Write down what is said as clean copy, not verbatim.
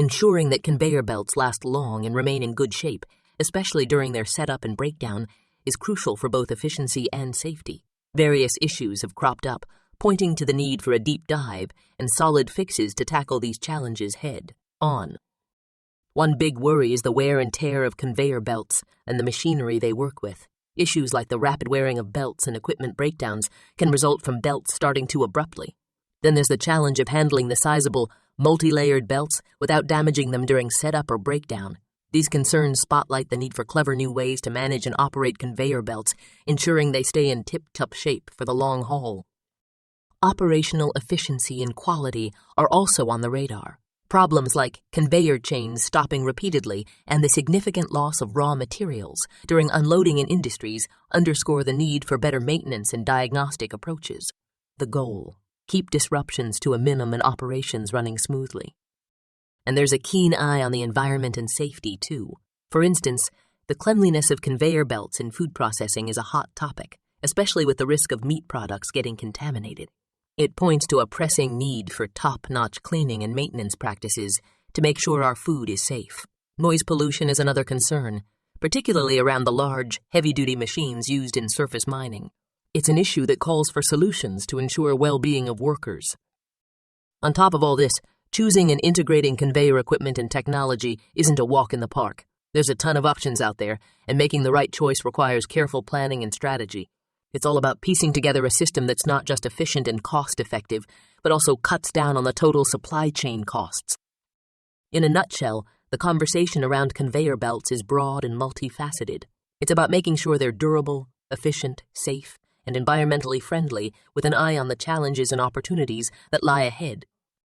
Ensuring that conveyor belts last long and remain in good shape, especially during their setup and breakdown, is crucial for both efficiency and safety. Various issues have cropped up, pointing to the need for a deep dive and solid fixes to tackle these challenges head-on. One big worry is the wear and tear of conveyor belts and the machinery they work with. Issues like the rapid wearing of belts and equipment breakdowns can result from belts starting too abruptly. Then there's the challenge of handling the sizable, multi-layered belts without damaging them during setup or breakdown. These concerns spotlight the need for clever new ways to manage and operate conveyor belts, ensuring they stay in tip-top shape for the long haul. Operational efficiency and quality are also on the radar. Problems like conveyor chains stopping repeatedly and the significant loss of raw materials during unloading in industries underscore the need for better maintenance and diagnostic approaches. The goal: keep disruptions to a minimum and operations running smoothly. And there's a keen eye on the environment and safety, too. For instance, the cleanliness of conveyor belts in food processing is a hot topic, especially with the risk of meat products getting contaminated. It points to a pressing need for top-notch cleaning and maintenance practices to make sure our food is safe. Noise pollution is another concern, particularly around the large, heavy-duty machines used in surface mining. It's an issue that calls for solutions to ensure well-being of workers. On top of all this, choosing and integrating conveyor equipment and technology isn't a walk in the park. There's a ton of options out there, and making the right choice requires careful planning and strategy. It's all about piecing together a system that's not just efficient and cost-effective, but also cuts down on the total supply chain costs. In a nutshell, the conversation around conveyor belts is broad and multifaceted. It's about making sure they're durable, efficient, safe, and environmentally friendly, with an eye on the challenges and opportunities that lie ahead.